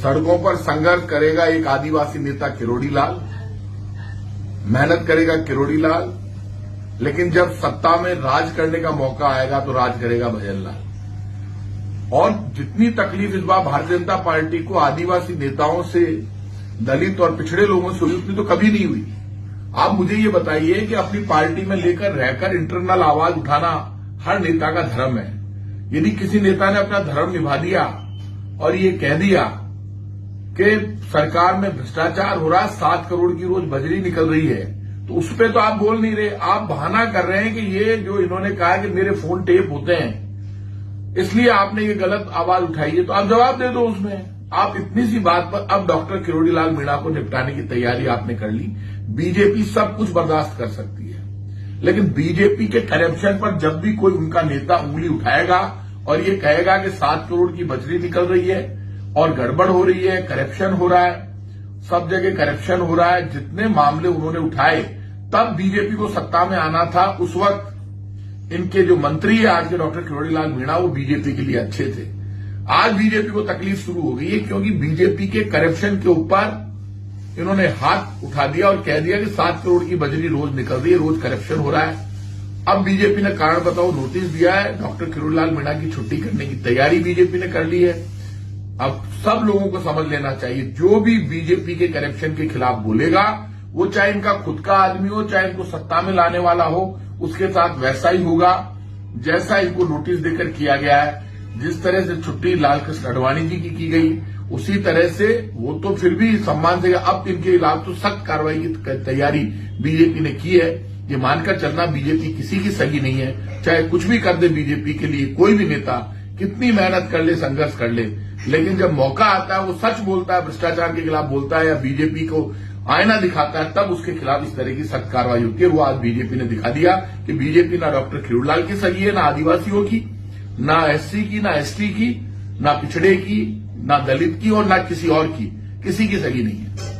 सड़कों पर संघर्ष करेगा एक आदिवासी नेता किरोड़ी लाल, मेहनत करेगा किरोड़ी लाल, लेकिन जब सत्ता में राज करने का मौका आएगा तो राज करेगा भजन लाल। और जितनी तकलीफ इस बार भारतीय जनता पार्टी को आदिवासी नेताओं से, दलित और पिछड़े लोगों से हुई उतनी तो कभी नहीं हुई। आप मुझे ये बताइए कि अपनी पार्टी में लेकर रहकर इंटरनल आवाज उठाना हर नेता का धर्म है। यदि किसी नेता ने अपना धर्म निभा दिया और ये कह दिया कि सरकार में भ्रष्टाचार हो रहा है, 7 करोड़ की रोज बजरी निकल रही है, तो उस पर तो आप बोल नहीं रहे। आप बहाना कर रहे हैं कि ये जो इन्होंने कहा कि मेरे फोन टेप होते हैं इसलिए आपने ये गलत आवाज उठाई है, तो आप जवाब दे दो उसमें। आप इतनी सी बात पर अब डॉक्टर किरोड़ी लाल मीणा को निपटाने की तैयारी आपने कर ली। बीजेपी सब कुछ बर्दाश्त कर सकती है, लेकिन बीजेपी के करप्शन पर जब भी कोई उनका नेता उंगली उठाएगा और ये कहेगा कि 7 करोड़ की बजरी निकल रही है और गड़बड़ हो रही है, करप्शन हो रहा है, सब जगह करप्शन हो रहा है, जितने मामले उन्होंने उठाए तब बीजेपी को सत्ता में आना था। उस वक्त इनके जो मंत्री है आज के डॉक्टर किरोड़ी लाल मीणा, वो बीजेपी के लिए अच्छे थे। आज बीजेपी को तकलीफ शुरू हो गई है क्योंकि बीजेपी के करप्शन के ऊपर इन्होंने हाथ उठा दिया और कह दिया कि 7 करोड़ की बजरी रोज निकल रही है, रोज करप्शन हो रहा है। अब बीजेपी ने कारण बताओ नोटिस दिया है, डॉक्टर किरोड़ी लाल मीणा की छुट्टी करने की तैयारी बीजेपी ने कर ली है। अब सब लोगों को समझ लेना चाहिए, जो भी बीजेपी के करप्शन के खिलाफ बोलेगा, वो चाहे इनका खुद का आदमी हो, चाहे इनको सत्ता में लाने वाला हो, उसके साथ वैसा ही होगा जैसा इनको नोटिस देकर किया गया है। जिस तरह से छुट्टी लालकृष्ण आडवाणी जी की गई, उसी तरह से वो तो फिर भी सम्मान से, अब इनके खिलाफ तो सख्त कार्रवाई की तैयारी बीजेपी ने की है। ये मानकर चलना बीजेपी किसी की सगी नहीं है, चाहे कुछ भी कर दे बीजेपी के लिए कोई भी नेता, कितनी मेहनत कर ले, संघर्ष कर ले, लेकिन जब मौका आता है वो सच बोलता है, भ्रष्टाचार के खिलाफ बोलता है या बीजेपी को आईना दिखाता है, तब उसके खिलाफ इस तरह की सख्त कार्रवाई होती है। वो आज बीजेपी ने दिखा दिया कि बीजेपी ना डॉक्टर किरोड़ी लाल की सगी है, ना आदिवासियों की, ना एससी की, ना एसटी की, ना पिछड़े की, ना दलित की और ना किसी और की, किसी की सगी नहीं है।